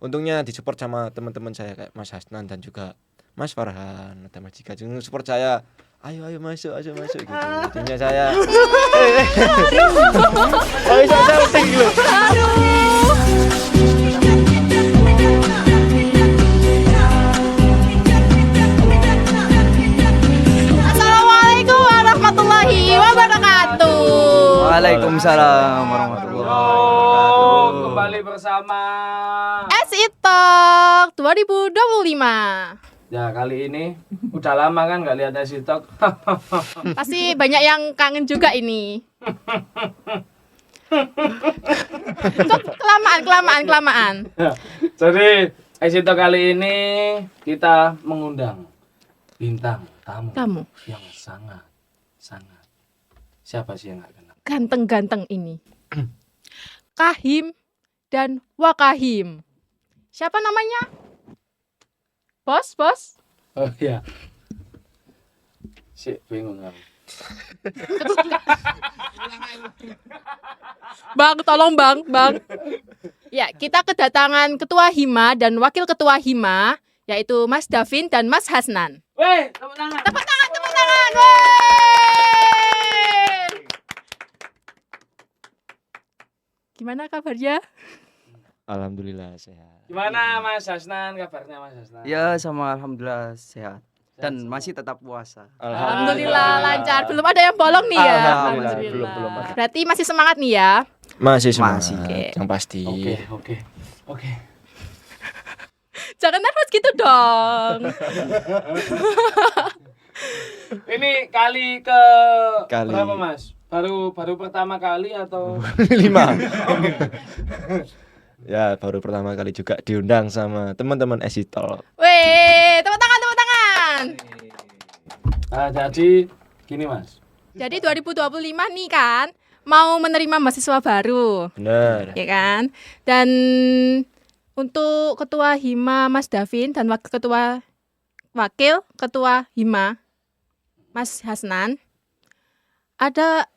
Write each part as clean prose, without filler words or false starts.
untungnya disupport sama teman-teman saya kayak Mas Hasnan dan juga Mas Farhan, ada Mas Jika juga support saya. Ayo masuk gitu. Jadinya saya oh bisa shouting gitu. Assalamualaikum warahmatullahi wabarakatuh. Waalaikumsalam warahmatullahi wabarakatuh. Kembali bersama SI Talk 2025. ya kali ini udah lama kan nggak lihat Sitok. Pasti banyak yang kangen juga ini. Kok kelamaan. Jadi Sitok kali ini kita mengundang bintang tamu Kamu yang sangat siapa sih yang nggak kenal? ganteng-ganteng ini. Kahim dan Wakahim. Siapa namanya? Bos? Oh iya. Si bingung kamu. Bang, tolong bang. Ya, kita kedatangan Ketua Hima dan Wakil Ketua Hima, yaitu Mas Davin dan Mas Hasnan. Weh, tepuk tangan. Tepuk tangan, wey! Gimana kabarnya? Alhamdulillah sehat. Gimana Mas Hasnan, kabarnya Mas Hasnan? Ya sama alhamdulillah sehat dan masih tetap puasa. Alhamdulillah lancar. Belum ada yang bolong nih ya. Alhamdulillah. Belum ada. Berarti masih semangat nih ya. Masih semangat. Oke. Yang pasti. Oke. Jangan nervous gitu dong. Ini kali ke Kali. berapa Mas? Baru pertama kali atau 5. Ya, baru pertama kali juga diundang sama teman-teman Esitol. Weh, tepuk tangan. jadi gini Mas. Jadi 2025 nih kan mau menerima mahasiswa baru. Bener. Ya kan? Dan untuk Ketua Hima Mas Davin dan Wakil Ketua Hima Mas Hasnan, ada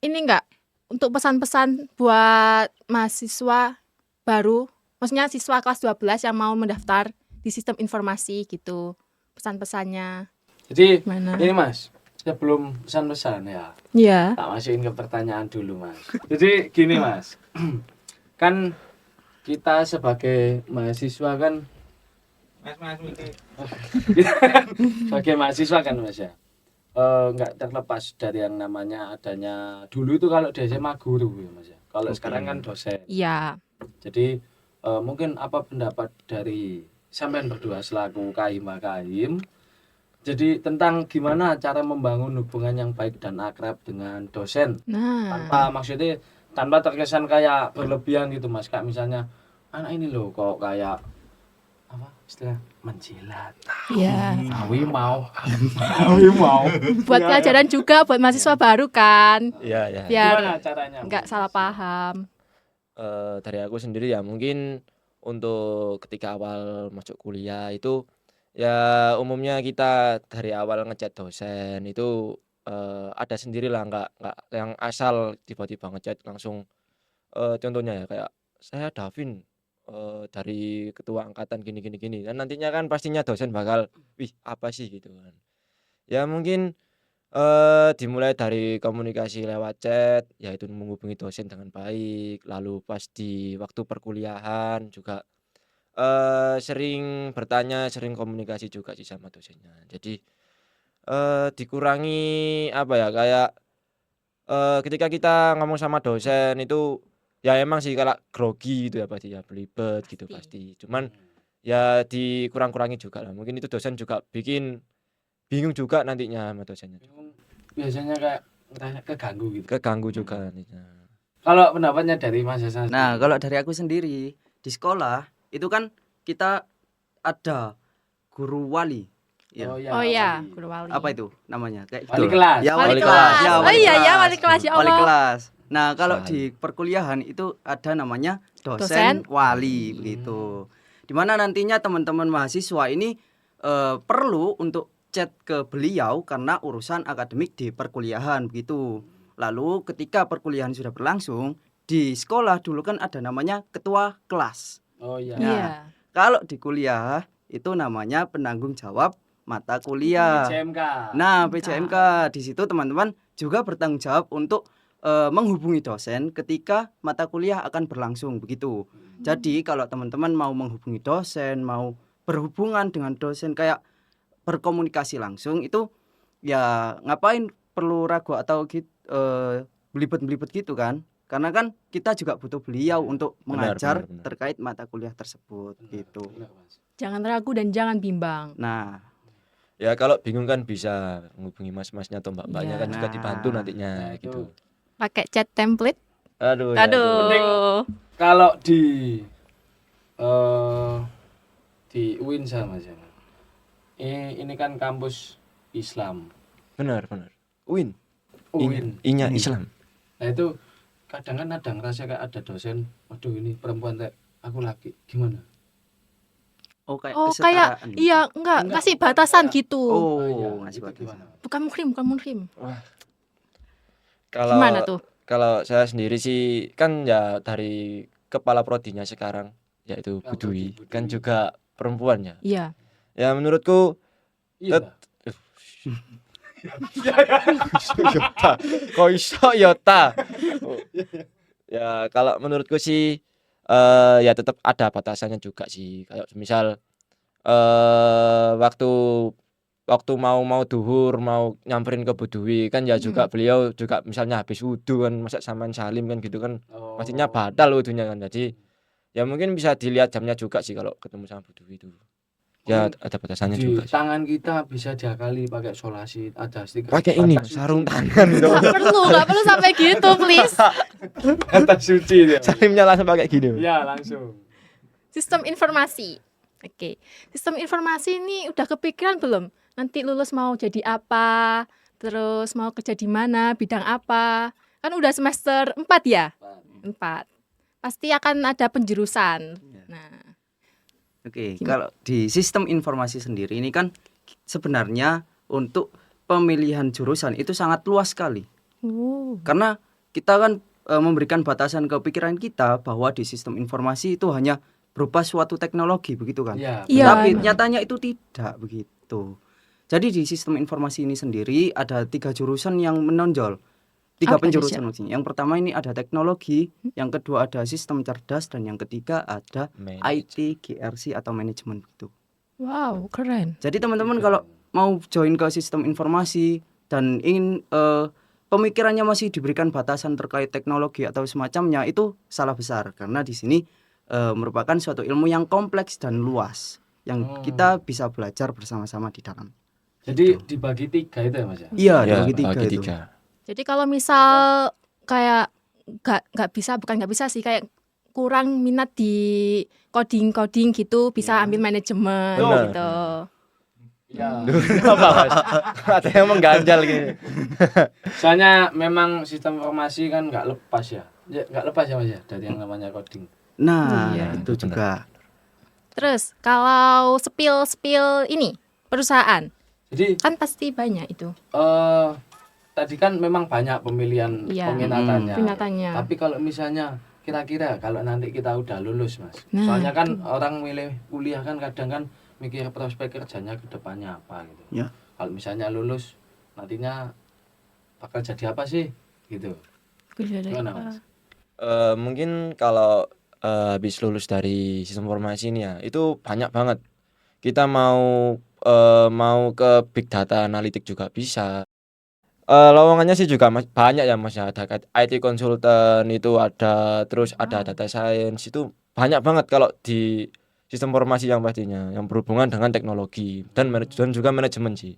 ini enggak untuk pesan-pesan buat mahasiswa baru, maksudnya siswa kelas 12 yang mau mendaftar di sistem informasi gitu, pesan-pesannya Jadi mana? ini Mas, sebelum pesan-pesan ya, Iya. tak masukin ke pertanyaan dulu Mas. Jadi gini Mas, kan kita sebagai mahasiswa kan, sebagai mahasiswa kan Mas ya, nggak terlepas dari yang namanya adanya dulu itu kalau di SMA guru ya Mas ya. Kalau sekarang kan dosen. Iya. Jadi mungkin apa pendapat dari sampean berdua selaku Kahim. Jadi tentang gimana cara membangun hubungan yang baik dan akrab dengan dosen Nah, tanpa terkesan kayak berlebihan gitu Mas. Kayak misalnya anak ini loh kok kayak apa istilah menjilat. iya. Awi mau. Buat pelajaran juga buat mahasiswa baru kan, Iya. biar Gimana caranya? nggak salah paham. Dari aku sendiri ya mungkin untuk ketika awal masuk kuliah itu ya umumnya kita dari awal ngechat dosen itu ada sendirilah nggak yang asal tiba-tiba ngechat langsung contohnya ya kayak saya Davin dari ketua angkatan gini dan nantinya kan pastinya dosen bakal wih apa sih gitu kan ya mungkin dimulai dari komunikasi lewat chat, yaitu menghubungi dosen dengan baik. Lalu pas di waktu perkuliahan juga sering bertanya, sering komunikasi juga sih sama dosennya. Jadi dikurangi apa ya kayak ketika kita ngomong sama dosen itu ya emang sih kalau grogi gitu ya pasti ya belibet gitu pasti. Cuman ya dikurang-kurangi juga lah. Mungkin itu dosen juga bikin bingung juga nantinya sama dosennya. Biasanya kayak ngerasa Keganggu juga nantinya. Kalau pendapatnya dari Mas Hasan. Nah, kalau dari aku sendiri di sekolah itu kan kita ada guru wali. Ya. Oh Oh iya, wali. guru wali. Apa itu namanya? Kayak Wali gitu. kelas. Ya, Wali wali kelas. kelas. Ya, Oh wali iya ya, kelas. wali kelas ya Wali Allah. kelas. Nah, kalau Wali. di perkuliahan itu ada namanya Dosen dosen wali begitu. Dimana nantinya teman-teman mahasiswa ini perlu untuk chat ke beliau karena urusan akademik di perkuliahan begitu. Lalu ketika perkuliahan sudah berlangsung di sekolah dulu kan ada namanya ketua kelas. Oh iya. Nah, Iya. Kalau di kuliah itu namanya penanggung jawab mata kuliah. PJMK. Nah, PJMK di situ teman-teman juga bertanggung jawab untuk menghubungi dosen ketika mata kuliah akan berlangsung begitu. Jadi kalau teman-teman mau menghubungi dosen, mau berhubungan dengan dosen kayak berkomunikasi langsung itu ya ngapain perlu ragu atau belibet-belibet gitu kan? Karena kan kita juga butuh beliau untuk Benar, mengajar benar. terkait mata kuliah tersebut gitu. Benar, Mas. Jangan ragu dan jangan bimbang. Nah, Ya kalau bingung kan bisa menghubungi mas-masnya atau mbak-mbaknya Iya. kan juga dibantu Nah, nantinya nah, itu. gitu. Pakai chat template. Aduh, ya itu. Aduh. Kalau di UIN sama Mas. Ini kan kampus Islam. Benar. UIN. UIN. I-nya Islam. Nah itu kadang kan ada ngerasa kayak ada dosen, waduh ini perempuan kayak aku laki, gimana? oh kayak Oh, kayak kesetaraan. iya enggak Enggak, ngasih bukan batasan kayak- gitu. Oh, iya, ngasih itu batasan. gimana? Bukan muhrim. Kalau Gimana tuh? Kalau saya sendiri sih kan ya dari kepala prodinya sekarang yaitu Ah, Budui Budui. kan juga perempuan ya. Iya. Ya menurutku Iya. Yota. Kok iso Yota? Ya kalau menurutku sih ya tetap ada batasannya juga sih. Kayak misal waktu mau duhur mau nyamperin ke Budui kan ya juga beliau juga misalnya habis wudu kan masa saman salim kan gitu kan Oh. pastinya batal wudunya kan. Jadi ya mungkin bisa dilihat jamnya juga sih kalau ketemu sama Budui itu. Ya ada batasannya Di juga sih. tangan kita bisa diakali pakai solasi, ada stiker. Pakai ini batas sarung suci. tangan dong. Nggak perlu sampai gitu, please. Batas suci dia. Salimnya langsung pakai gini. Ya langsung. Sistem informasi. Oke. Sistem informasi ini udah kepikiran belum? Nanti lulus mau jadi apa? Terus mau kerja di mana? Bidang apa? Kan udah semester 4 ya? 4. Pasti akan ada penjurusan. Nah, Oke, Gimana? kalau di sistem informasi sendiri ini kan sebenarnya untuk pemilihan jurusan itu sangat luas sekali. Karena kita kan memberikan batasan ke pikiran kita bahwa di sistem informasi itu hanya berupa suatu teknologi begitu kan. Iya. Iya, Tapi emang. nyatanya itu tidak begitu. Jadi di sistem informasi ini sendiri ada 3 jurusan yang menonjol. 3 Apa aja, penjurusan maksudnya. Yang pertama ini ada teknologi, yang kedua ada sistem cerdas, dan yang ketiga ada IT, GRC atau manajemen gitu. Wow, keren. Jadi teman-teman kalau mau join ke sistem informasi dan ingin pemikirannya masih diberikan batasan terkait teknologi atau semacamnya, itu salah besar karena di sini merupakan suatu ilmu yang kompleks dan luas yang kita bisa belajar bersama-sama di dalam. Jadi dibagi 3 itu ya Mas ya? Iya, Ya, dibagi 3 bagi itu. 3. Jadi kalau misal kayak nggak bisa sih, kayak kurang minat di coding gitu, bisa ambil manajemen Benar. gitu. Iya. Apa Mas? Ada yang mengganjal gini. Soalnya memang sistem informasi kan nggak lepas ya. Ya nggak lepas ya Mas ya dari yang namanya coding. Nah, Iya. itu Itu juga. Terus kalau spill ini perusahaan Jadi kan pasti banyak itu tadi kan memang banyak pemilihan Iya. peminatannya. peminatannya. Tapi kalau misalnya kira-kira kalau nanti kita udah lulus Mas. Nah, Soalnya kan orang milih kuliah kan kadang kan mikir prospek kerjanya ke depannya apa gitu. Ya. Kalau misalnya lulus nantinya bakal jadi apa sih gitu. Gimana, Mas? Mungkin kalau habis lulus dari sistem informasi ini ya itu banyak banget. Kita mau ke big data analitik juga bisa. Lowongannya sih juga banyak ya Mas ya. Ada IT konsultan itu ada, terus ada data science itu banyak banget kalau di sistem informasi yang pastinya yang berhubungan dengan teknologi dan juga manajemen sih.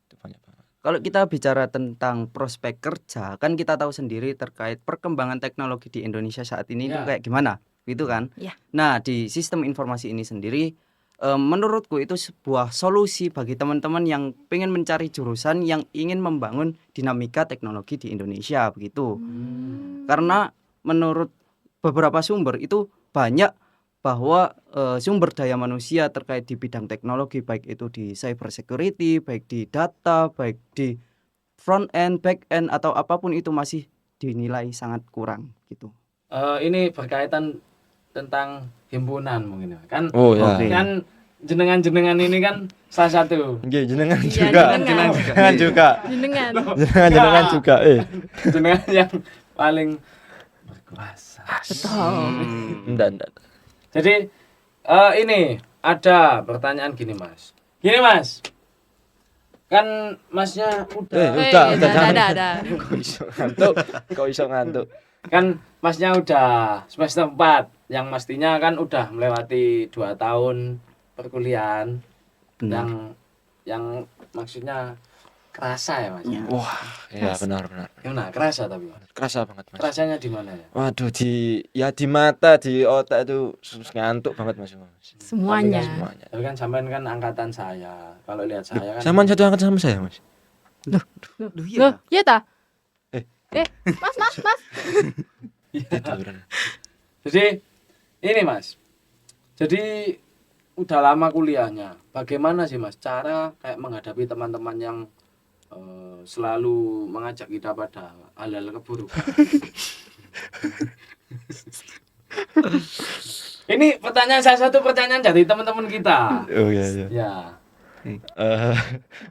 Itu banyak banget. Kalau kita bicara tentang prospek kerja, kan kita tahu sendiri terkait perkembangan teknologi di Indonesia saat ini itu Ya. kayak gimana, gitu kan? Ya. Nah, di sistem informasi ini sendiri, menurutku itu sebuah solusi bagi teman-teman yang pengen mencari jurusan yang ingin membangun dinamika teknologi di Indonesia, begitu. Karena menurut beberapa sumber itu banyak bahwa sumber daya manusia terkait di bidang teknologi, baik itu di cyber security, baik di data, baik di front end, back end atau apapun itu masih dinilai sangat kurang gitu. Ini berkaitan tentang himpunan mungkin ya. Kan Oh ya. Oke. kan jenengan-jenengan ini kan salah satu Nggih, jenengan Iya, juga. jenengan. Jenengan juga. Jenengan. Jenengan juga. jenengan yang paling berkuasa. Betul. Enggak. Jadi ini ada pertanyaan gini Mas. Gini Mas. Kan Masnya udah Udah, jangan. ada. Kok iso ngantuk? Kok iso ngantuk? kan Masnya udah semester 4 yang mestinya kan udah melewati 2 tahun perkuliahan Benar. yang maksudnya kerasa ya Mas. Wah, ya benar. Gimana? Kerasa tapi Mas. Kerasa banget, Mas. Kerasanya di mana ya? Waduh, di mata, di otak itu ngantuk banget, Mas. Semuanya. Semuanya. Tapi kan sampean kan angkatan saya. Kalau lihat saya kan Samaan satu angkatan sama saya, Mas. Duh, Loh, iya. iya ta? Eh. Mas. Tiduran. Jadi ini Mas. Jadi udah lama kuliahnya. Bagaimana sih Mas cara kayak menghadapi teman-teman yang selalu mengajak kita pada hal-hal keburukan? Ini pertanyaan salah satu pertanyaan dari teman-teman kita. Oh iya. Ya.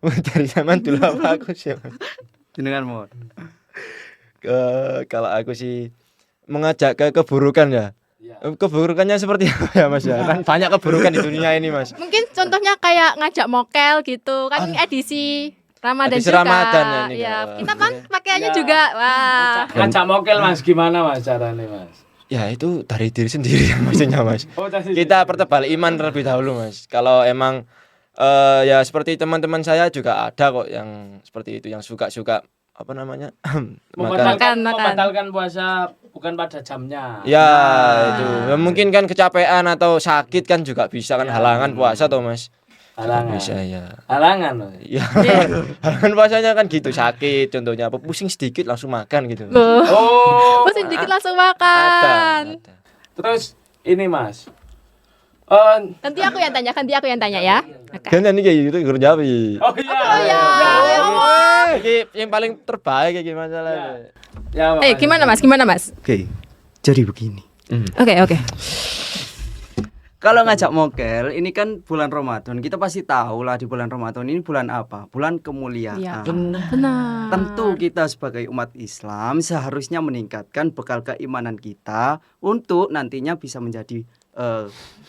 Dari zaman dulu apa aku sih, Mas? Jenengan mau. Kalau aku sih mengajak ke keburukan ya. Ya. Keburukannya seperti apa ya, Mas ya? Kan banyak keburukan di dunia ini, Mas. Mungkin contohnya kayak ngajak mokel gitu. Kan ini edisi Ramadan Edisi juga. Ramadan ya ini, Ya, Kak. kita kan pakaiannya Ya. juga. Wah. Ngajak mokel Mas gimana Mas caranya Mas? Ya itu dari diri sendiri maksudnya, Mas. Oh, tadi Kita pertebal iman terlebih dahulu, Mas. Kalau emang ya seperti teman-teman saya juga ada kok yang seperti itu, yang suka apa namanya Makan. membatalkan puasa bukan pada jamnya. ya itu ya, mungkin kan kecapean atau sakit kan juga bisa kan, Ya. halangan puasa toh, Mas. Halangan. Bisa ya. Halangan. Mas. Ya, halangan puasanya kan gitu, sakit contohnya, apa pusing sedikit langsung makan gitu. Loh. Oh. Pusing dikit langsung makan. Ada. Terus ini Mas. Nanti aku yang tanya ya. Oke. Kan ini kayak gitu guru jawab. Oh iya. Oh ya, ya Allah. Ini yang paling terbaik kayak gimana lah. Ya, Gimana Mas? Oke. Jadi begini. Oke. Kalau ngajak mokel, ini kan bulan Ramadan. Kita pasti tahu lah di bulan Ramadan ini bulan apa? Bulan kemuliaan. Iya. Benar. Tentu kita sebagai umat Islam seharusnya meningkatkan bekal keimanan kita untuk nantinya bisa menjadi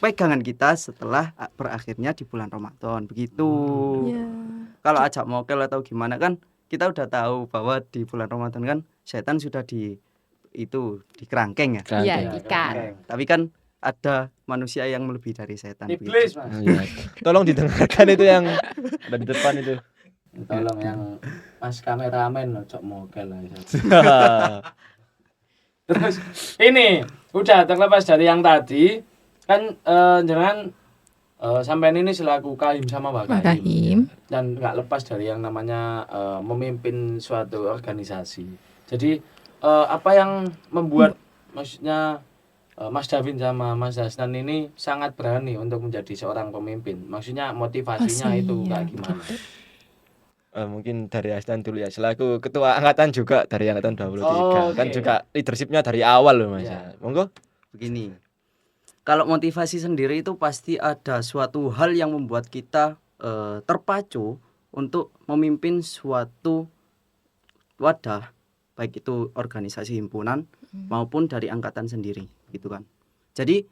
pegangan kita setelah berakhirnya di bulan Ramadan. Begitu. Iya. Kalau ajak mokel atau gimana kan kita udah tahu bahwa di bulan Ramadan kan setan sudah di kerangkeng ya. Iya, ikan. Tapi kan ada manusia yang melebihi dari setan. Iblis begitu. Mas. Iya. Tolong didengarkan itu yang ada di depan itu. Tolong yang Mas kameramen ojo mokel lah. Terus ini udah terlepas dari yang tadi kan jangan sampean ini selaku kahim sama Pak Kahim. dan nggak lepas dari yang namanya memimpin suatu organisasi. Jadi apa yang membuat maksudnya Mas Davin sama Mas Hasnan ini sangat berani untuk menjadi seorang pemimpin? Maksudnya motivasinya itu kayak gimana? Mungkin dari Hasnan dulu ya, selaku ketua angkatan juga dari angkatan 23. Oh, Kan oke. juga leadershipnya dari awal loh, Mas. Iya. Monggo. Begini. Kalau motivasi sendiri itu pasti ada suatu hal yang membuat kita terpacu untuk memimpin suatu wadah, baik itu organisasi himpunan maupun dari angkatan sendiri, gitu kan. Jadi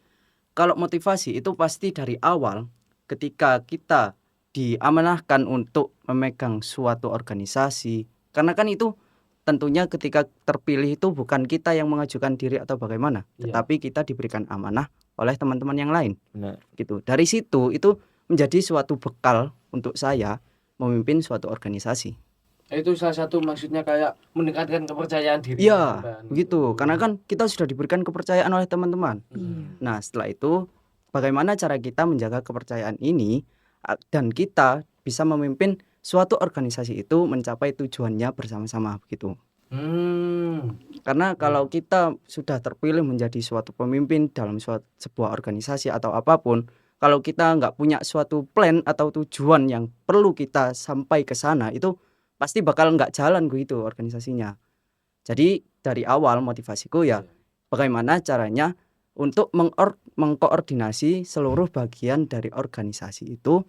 kalau motivasi itu pasti dari awal ketika kita diamanahkan untuk memegang suatu organisasi, karena kan itu tentunya ketika terpilih itu bukan kita yang mengajukan diri atau bagaimana, Iya. tetapi kita diberikan amanah oleh teman-teman yang lain, Benar. gitu. Dari situ itu menjadi suatu bekal untuk saya memimpin suatu organisasi. Itu salah satu maksudnya kayak meningkatkan kepercayaan diri. Iya, sampean. begitu. Karena kan kita sudah diberikan kepercayaan oleh teman-teman. Hmm. Nah, setelah itu bagaimana cara kita menjaga kepercayaan ini dan kita bisa memimpin suatu organisasi itu mencapai tujuannya bersama-sama, begitu. Karena kalau kita sudah terpilih menjadi suatu pemimpin dalam sebuah organisasi atau apapun, kalau kita nggak punya suatu plan atau tujuan yang perlu kita sampai ke sana, itu pasti bakal nggak jalan gitu organisasinya. Jadi dari awal motivasiku ya bagaimana caranya untuk mengkoordinasi seluruh bagian dari organisasi itu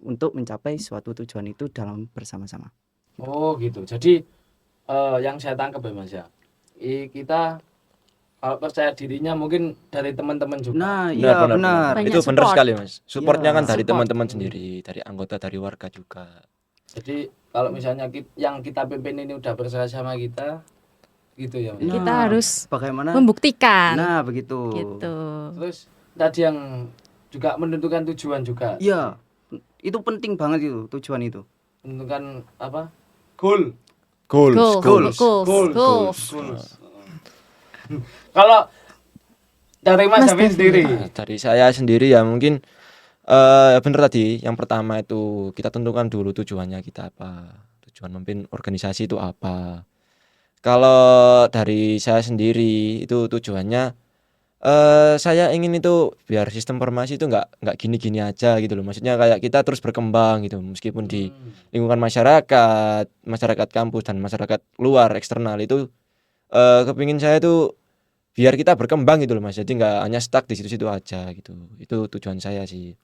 untuk mencapai suatu tujuan itu dalam bersama-sama. Oh gitu. Jadi yang saya tangkap ya Mas ya, kita kalau percaya dirinya mungkin dari teman-teman juga. Nah, iya benar. Banyak Itu benar support. sekali Mas. Supportnya Iya. kan dari Support. teman-teman sendiri, dari anggota, dari warga juga. Jadi kalau misalnya yang kita pimpin ini udah percaya sama kita, gitu ya Mas. Nah, Kita harus bagaimana? membuktikan. Nah, begitu. Gitu. Terus tadi yang juga menentukan tujuan juga. Iya. Itu penting banget itu, tujuan itu. Menentukan apa? Goal. Goals. Goals. Kalau dari Mas Mas David David. sendiri, Nah, dari saya sendiri ya mungkin bener tadi. Yang pertama itu kita tentukan dulu tujuannya kita apa. Tujuan memimpin organisasi itu apa. Kalau dari saya sendiri itu tujuannya saya ingin itu biar sistem formasi itu nggak gini-gini aja gitu loh. Maksudnya kayak kita terus berkembang gitu meskipun di lingkungan masyarakat kampus dan masyarakat luar eksternal itu kepingin saya tuh biar kita berkembang gitu loh Mas. Jadi nggak hanya stuck di situ-situ aja gitu. Itu tujuan saya sih.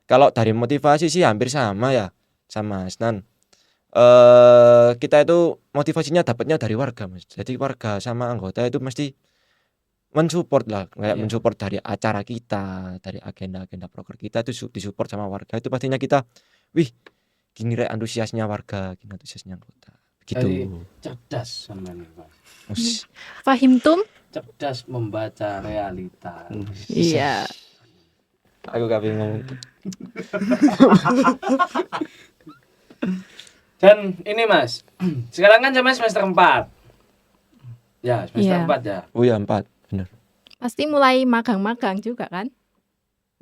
Kalau dari motivasi sih hampir sama ya sama Hasnan. Kita itu motivasinya dapatnya dari warga Mas. Jadi warga sama anggota itu mesti mensupport lah, kayak Iya. mensupport dari acara kita, dari agenda-agenda proker kita itu disupport sama warga. Itu pastinya kita, wih, gini rek antusiasnya warga, gini antusiasnya anggota. Jadi Begitu. cerdas sama nih Mas. Us. Fahim tum? Cerdas membaca realita. Iya. Aku gak bingung. Dan ini Mas, sekarang kan sampai semester 4. Ya, semester Iya. 4 ya. Oh ya 4, bener. Pasti mulai magang-magang juga kan?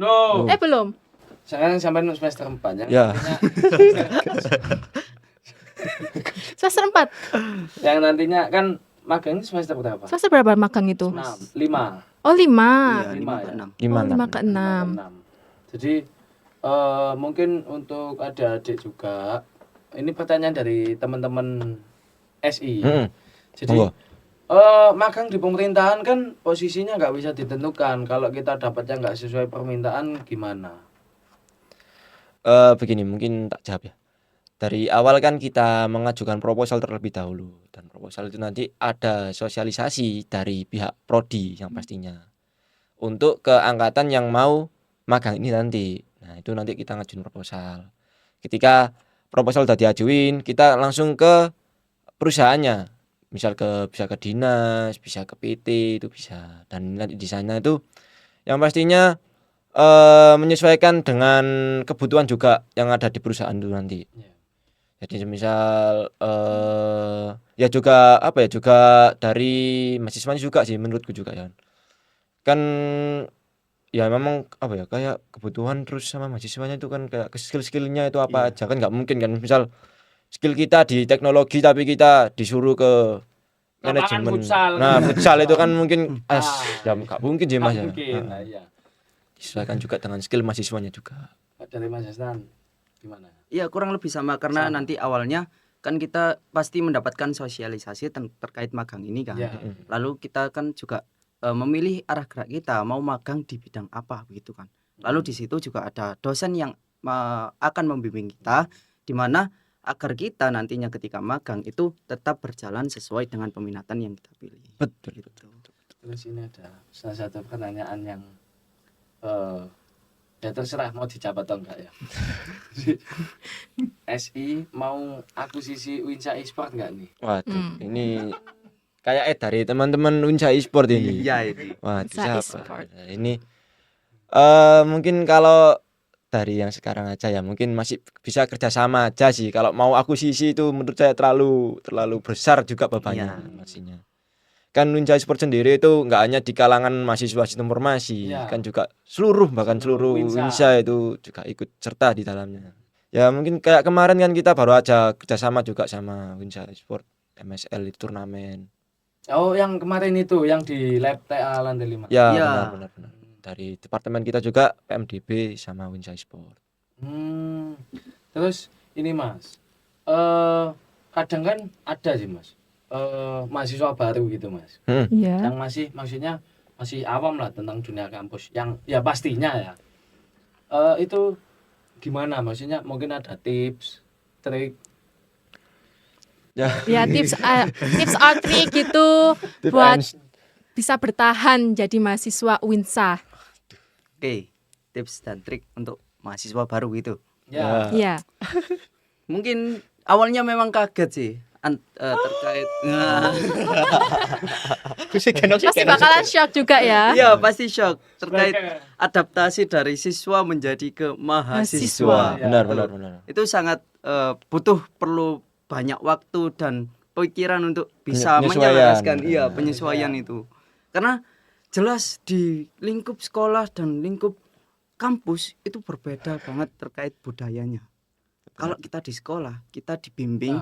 No. Belum. Sekarang sampai semester 4 ya. Ya. Semester 4. Yang nantinya kan magang ini semester berapa? Semester berapa magang itu? 6, 5. Oh, 5. Iya, 5 5 ke ya. 6. Gimana? 5 ke 6. 6. Jadi mungkin untuk adik-adik juga ini pertanyaan dari teman-teman SI. Jadi Monggo. magang di pemerintahan kan posisinya nggak bisa ditentukan. Kalau kita dapatnya nggak sesuai permintaan gimana? Begini, mungkin tak jawab ya. Dari awal kan kita mengajukan proposal terlebih dahulu dan proposal itu nanti ada sosialisasi dari pihak prodi yang pastinya untuk ke angkatan yang mau magang ini nanti. Nah, itu nanti kita ngajuin proposal. Ketika proposal udah diajuin, kita langsung ke perusahaannya. Misal bisa ke dinas, bisa ke PT, itu bisa. Dan nanti di sana itu yang pastinya menyesuaikan dengan kebutuhan juga yang ada di perusahaan itu nanti. Jadi misal ya juga apa ya, juga dari mahasiswanya juga sih menurutku juga ya. Kan ya memang apa ya, kayak kebutuhan terus sama mahasiswanya itu kan kayak skill-skillnya itu apa aja kan nggak mungkin kan misal skill kita di teknologi tapi kita disuruh ke Lapangan manajemen. futsal. Nah, futsal itu kan mungkin ya nggak mungkin sih Mas ya. Mungkin, Nah, nah, iya. disesuaikan juga dengan skill mahasiswanya juga. Dari Mas Hasnan gimana? Iya, kurang lebih sama karena nanti awalnya kan kita pasti mendapatkan sosialisasi terkait magang ini kan. Ya. Lalu kita kan juga memilih arah gerak kita mau magang di bidang apa begitu kan. Lalu di situ juga ada dosen yang akan membimbing kita di mana agar kita nantinya ketika magang itu tetap berjalan sesuai dengan peminatan yang kita pilih. Betul. Gitu. Terus ini ada salah satu pertanyaan yang ya terserah mau dijawab atau enggak ya. SI mau akuisisi Winsa Esport enggak nih? Waduh, ini kayak dari teman-teman Winsa Esport ini. Iya ini. Waduh, Winsa siapa? Esport. Ini mungkin kalau dari yang sekarang aja ya mungkin masih bisa kerjasama aja sih. Kalau mau akuisisi itu menurut saya terlalu besar juga bebannya pastinya. Kan Winsa Esport sendiri itu nggak hanya di kalangan mahasiswa sistem informasi, Iya. kan juga bahkan seluruh Winsa. Winsa itu juga ikut serta di dalamnya. Ya mungkin kayak kemarin kan kita baru aja kerjasama juga sama Winsa Esport MSL itu turnamen. Oh, yang kemarin itu yang di lab TA lantai 5. Ya Iya. benar. Dari departemen kita juga PMDB sama Winsa Esport. Terus ini Mas, kadang kan ada sih Mas, mahasiswa baru gitu Mas, Iya. yang masih maksudnya masih awam lah tentang dunia kampus yang ya pastinya ya. Itu gimana? Maksudnya mungkin ada tips, trik. Ya, Ya tips or trik gitu tip buat and- bisa bertahan jadi mahasiswa Winsa. Oke, tips dan trik untuk mahasiswa baru gitu. Ya. Iya. Mungkin awalnya memang kaget sih terkait Pasti bakalan shock juga ya. Iya, pasti shock terkait adaptasi dari siswa menjadi ke mahasiswa. Mahasiswa. benar Gitu. benar benar. Itu sangat perlu banyak waktu dan pikiran untuk bisa Penyesuaian. menyelaraskan penyesuaian itu. Karena jelas di lingkup sekolah dan lingkup kampus itu berbeda banget terkait budayanya. Kalau kita di sekolah, kita dibimbing,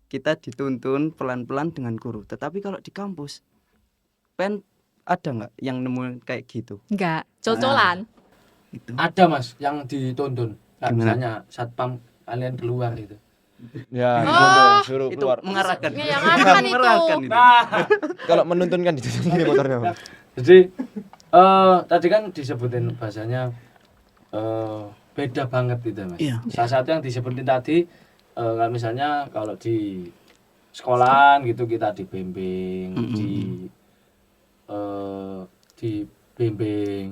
kita dituntun pelan-pelan dengan guru. Tetapi kalau di kampus, ada nggak yang nemu kayak gitu? Enggak, cocolan. Gitu. Ada Mas yang dituntun. Nah, Gimana? misalnya satpam kalian keluar gitu. Ya, Oh, suruh Itu keluar. mengarahkan. Yang akan itu. Mengarahkan itu. Kalau menuntun kan itu sendiri motornya. Jadi tadi kan disebutin bahasanya beda banget gitu Mas. Iya. Salah satu yang disebutin tadi kalau misalnya kalau di sekolahan gitu kita dibimbing, dibimbing,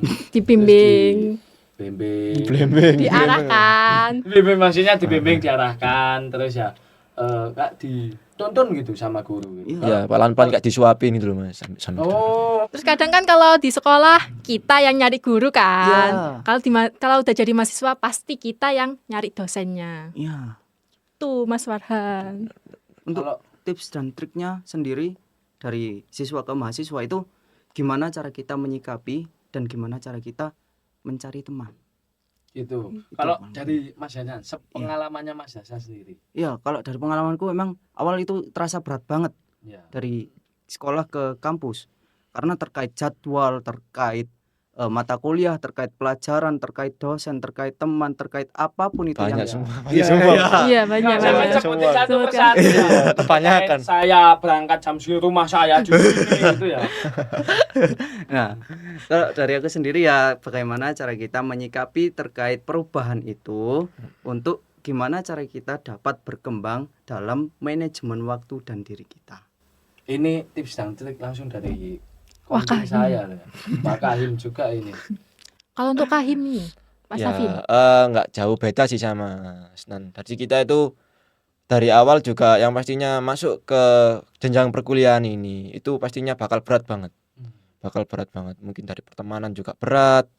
Dibimbing, bimbing, diarahkan. dibimbing maksudnya dibimbing diarahkan terus ya kak dituntun gitu sama guru gitu. Ya, pelan-pelan kayak disuapin gitu loh Mas. Sampai. Oh, Terus kadang kan kalau di sekolah kita yang nyari guru kan. Iya. Kalau udah jadi mahasiswa pasti kita yang nyari dosennya. Iya. Tuh Mas Farhan. Untuk Kalau- tips dan triknya sendiri dari siswa ke mahasiswa itu gimana cara kita menyikapi dan gimana cara kita mencari teman. gitu. Itu Kalau Bang. dari Mas Hasan, pengalamannya Mas Hasan sendiri. Iya, kalau dari pengalamanku memang awal itu terasa berat banget Ya. dari sekolah ke kampus karena terkait jadwal, terkait mata kuliah, terkait pelajaran, terkait dosen, terkait teman, terkait apapun itu Banyak yang semua. Iya, semua. iya. Iya banyak Jangan banget. sebutin Semua. satu Sebutkan. persatu ya. Kebanyakan. Saya berangkat jam segini, rumah saya di sini gitu ya. Nah, kalau dari aku sendiri ya bagaimana cara kita menyikapi terkait perubahan itu untuk gimana cara kita dapat berkembang dalam manajemen waktu dan diri kita. Ini tips dan trik langsung dari Wah, konten Kahim. saya ya. Pak Kahim juga ini. Kalau untuk Kahim nih, Mas Ya, Safin. nggak jauh beda sih sama Snan. Tadi kita itu dari awal juga yang pastinya masuk ke jenjang perkuliahan ini itu pastinya bakal berat banget. Bakal berat banget. Mungkin dari pertemanan juga berat.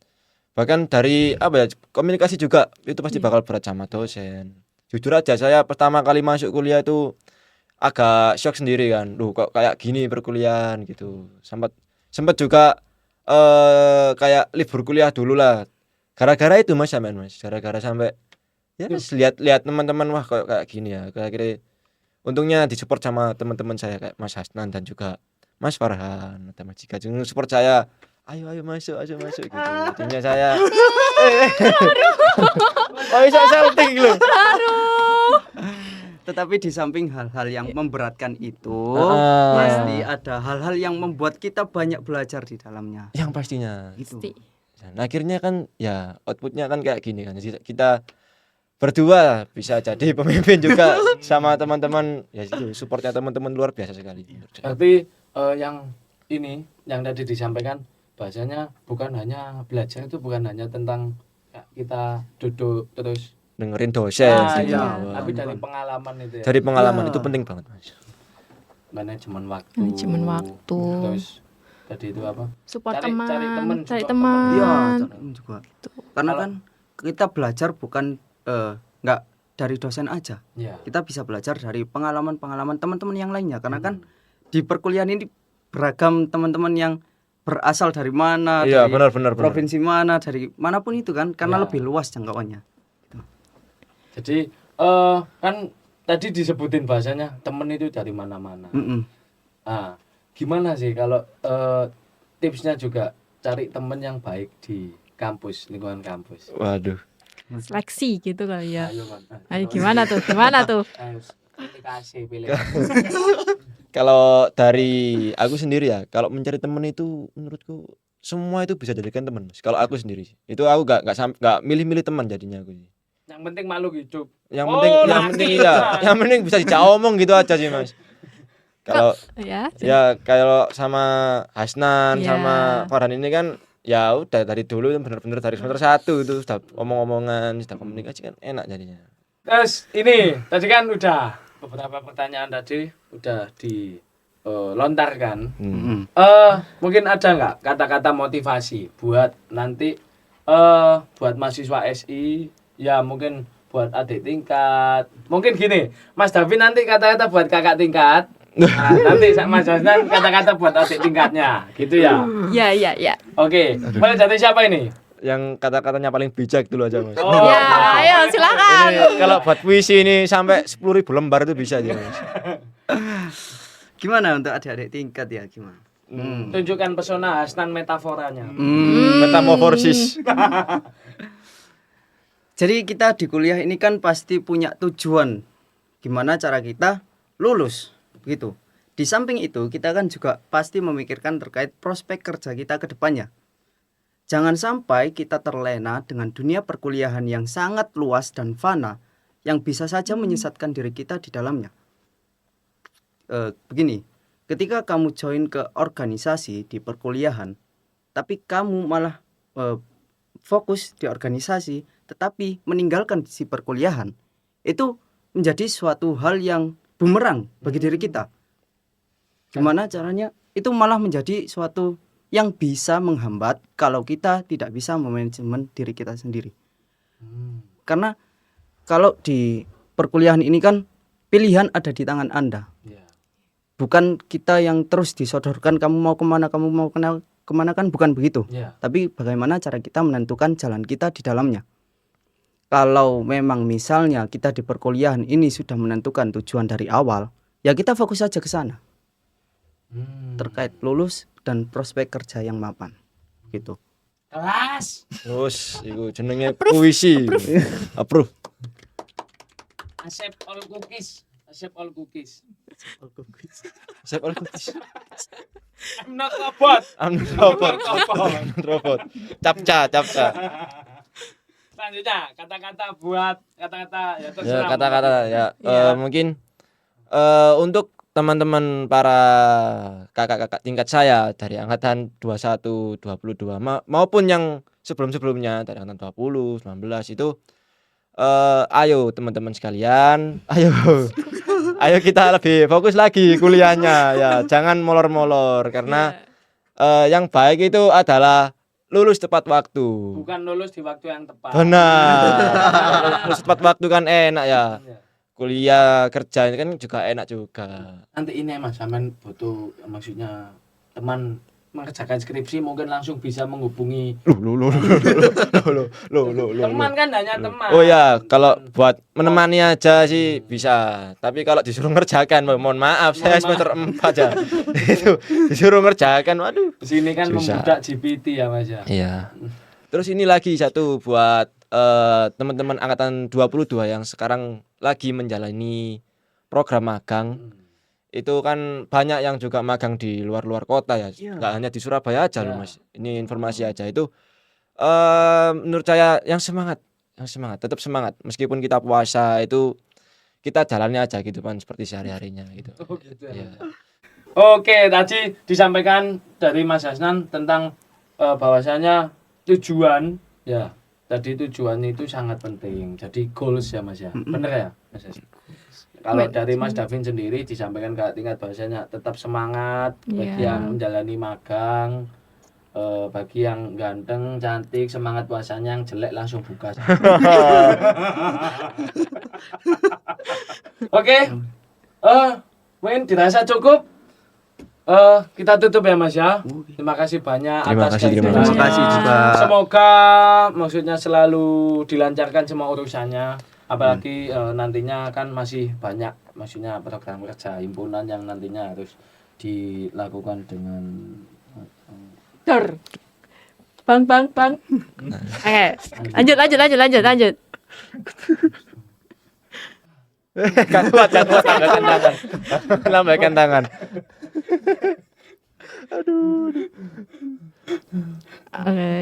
Bahkan dari komunikasi juga itu pasti bakal berat sama dosen. Jujur aja saya pertama kali masuk kuliah itu agak shock sendiri kan. Duh kok kayak gini perkuliahan gitu. Sempat juga kayak libur kuliah dulu lah. Gara-gara itu Mas sampean Mas. Gara-gara sampai ya lihat teman-teman wah kayak gini ya. Kira-kira untungnya disupport sama teman-teman saya kayak Mas Hasnan dan juga Mas Farhan atau Mas Jika support saya. Ayo masuk gitu. Intinya saya oh bisa salting loh. Tetapi di samping hal-hal yang memberatkan itu, Ah. pasti ada hal-hal yang membuat kita banyak belajar di dalamnya. Yang pastinya. Gitu. Pasti. Dan akhirnya kan ya outputnya kan kayak gini kan. Jadi kita berdua bisa jadi pemimpin juga sama teman-teman ya itu supportnya teman-teman luar biasa sekali. Berarti yang ini yang tadi disampaikan bahasanya bukan hanya belajar itu bukan hanya tentang ya, kita duduk terus Dengerin dosen gitu. iya. tapi dari pengalaman itu ya. Dari pengalaman Ya. itu penting banget Mas. Manajemen waktu. Manajemen waktu. Terus tadi itu apa? Support Cari- teman, cari teman, cari support teman. Iya, caranya juga. Karena Kalau- kan kita belajar bukan nggak dari dosen aja. Ya. Kita bisa belajar dari pengalaman-pengalaman teman-teman yang lainnya. Karena kan di perkuliahan ini beragam teman-teman yang berasal dari mana, Iya, dari benar. provinsi mana, dari manapun itu kan, karena Ya. lebih luas jangkauannya. Jadi kan tadi disebutin bahasanya temen itu dari mana-mana. Mm-mm. Nah, gimana sih kalau tipsnya juga cari temen yang baik di kampus, lingkungan kampus. Waduh. Seleksi gitu kali ya. Ayo, Man. Ayo gimana tuh? Gimana tuh? Ayo, pilih kasih, pilih. Kalau dari aku sendiri ya, kalau mencari teman itu menurutku semua itu bisa jadikan teman, Mas. Kalau aku sendiri sih. Itu aku nggak milih-milih teman jadinya aku sih. Yang penting makhluk hidup. Yang Oh, penting laki, iya, Mas. yang penting bisa dijak omong gitu aja sih, Mas. Kalau Ya. ya kalau sama Hasnan Iya. sama Farhan ini kan ya udah dari dulu bener-bener dari semester 1 itu sudah omong-omongan, sudah komunikasi kan enak jadinya. Terus ini tadi kan udah beberapa pertanyaan tadi udah dilontarkan. Hmm. Mungkin ada nggak kata-kata motivasi buat nanti buat mahasiswa SI ya mungkin buat adik tingkat. Mungkin gini, Mas Davi nanti kata-kata buat kakak tingkat. Nah, nanti Mas Hasnan kata-kata buat adik tingkatnya, gitu ya. Ya. Oke, mulai dari siapa ini? Yang kata-katanya paling bijak dulu aja, Mas. Oh, Ya, ayo silakan. Ini kalau buat puisi ini sampai 10.000 lembar itu bisa aja, Mas. Gimana untuk adik-adik tingkat ya gimana? tunjukkan pesona Hasnan metaforanya. Metamorfosis. Jadi kita di kuliah ini kan pasti punya tujuan gimana cara kita lulus begitu. Di samping itu kita kan juga pasti memikirkan terkait prospek kerja kita ke depannya. Jangan sampai kita terlena dengan dunia perkuliahan yang sangat luas dan fana yang bisa saja menyesatkan diri kita di dalamnya. Begini, ketika kamu join ke organisasi di perkuliahan, tapi kamu malah fokus di organisasi, tetapi meninggalkan si perkuliahan, itu menjadi suatu hal yang bumerang bagi diri kita. Gimana caranya? Itu malah menjadi suatu yang bisa menghambat kalau kita tidak bisa memanajemen diri kita sendiri. Karena kalau di perkuliahan ini kan pilihan ada di tangan Anda. Bukan kita yang terus disodorkan kamu mau kemana kan bukan begitu. Tapi bagaimana cara kita menentukan jalan kita di dalamnya. Kalau memang misalnya kita di perkuliahan ini sudah menentukan tujuan dari awal, ya kita fokus saja ke sana. Terkait lulus dan prospek kerja yang mapan. Gitu. Kelas. Terus itu jenenge puisi. Approve. Asep all cookies. Asep all cookies. Siap all cookies. I'm not robot. I'm not robot. Capca. Selanjutnya kata-kata buat kata-kata ya Ya terserah. kata-kata ya. Iya. Mungkin untuk teman-teman para kakak-kakak tingkat saya dari angkatan 21, 22 maupun yang sebelum-sebelumnya dari angkatan 20, 19 itu ayo teman-teman sekalian, ayo kita lebih fokus lagi kuliahnya ya, jangan molor-molor karena yang baik itu adalah lulus tepat waktu. Bukan lulus di waktu yang tepat. Benar. Lulus tepat waktu kan enak ya. Iya. Kuliah kerja ini kan juga enak juga. Nanti ini Mas Samen butuh maksudnya teman mengerjakan skripsi mungkin langsung bisa menghubungi teman kan hanya teman. Oh ya, kalau buat menemani aja sih bisa. Tapi kalau disuruh ngerjakan, mohon maaf, saya semester 4 ya. Itu disuruh ngerjakan, waduh. Di sini kan Susah. membudak GPT ya Mas ya. Iya. Terus ini lagi satu buat teman-teman angkatan 22 yang sekarang lagi menjalani program magang. Itu kan banyak yang juga magang di luar kota ya. Nggak hanya di Surabaya aja loh Mas. Ini informasi aja itu. Menurut saya yang semangat, tetap semangat. Meskipun kita puasa itu kita jalannya aja gitu kan seperti sehari-harinya gitu. Oh gitu ya. Iya. Oke, tadi disampaikan dari Mas Hasnan tentang bahwasanya tujuan ya. Tadi tujuan itu sangat penting. Jadi goals ya Mas ya. Bener ya Mas Hasnan? Kalau dari Mas Davin sendiri disampaikan ke tingkat bahwasanya tetap semangat bagi Iya. yang menjalani magang, bagi yang ganteng, cantik, semangat puasanya, yang jelek langsung buka. Oke, mungkin dirasa cukup. Kita tutup ya Mas ya. Terima kasih banyak Terima atas kasih, terima kehadirannya. Terima kasih juga. Semoga maksudnya selalu dilancarkan semua urusannya. Apalagi nantinya kan masih banyak maksudnya program kerja himpunan yang nantinya harus dilakukan dengan Dor. Bang. Oke. Lanjut. Gak kuat, lambaikan tangan. Lambaikan tangan. Oke.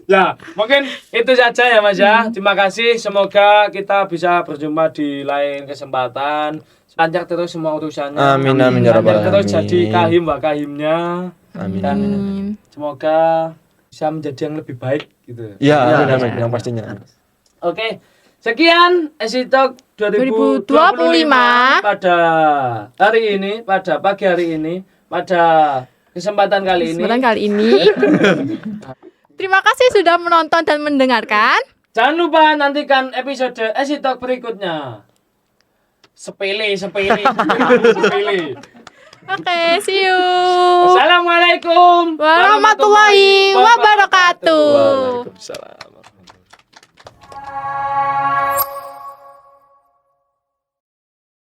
Ya, mungkin itu saja ya Mas ya. Terima kasih. Semoga kita bisa berjumpa di lain kesempatan. Lancar terus semua urusannya. Amin, amin, ya rabbal Lancar terus alamin. jadi kahim wa kahimnya. Amin. Dan Amin. semoga bisa menjadi yang lebih baik gitu. Ya, Ya, amin, amin, ya. yang pastinya. Oke. Sekian Esitok 2025 pada hari ini, pada pagi hari ini, pada kesempatan kali ini. Kesempatan kali ini. Terima kasih sudah menonton dan mendengarkan. Jangan lupa nantikan episode Esitok berikutnya. Sepele. Oke, see you. Assalamualaikum Warahmatullahi wabarakatuh. Waalaikumsalam.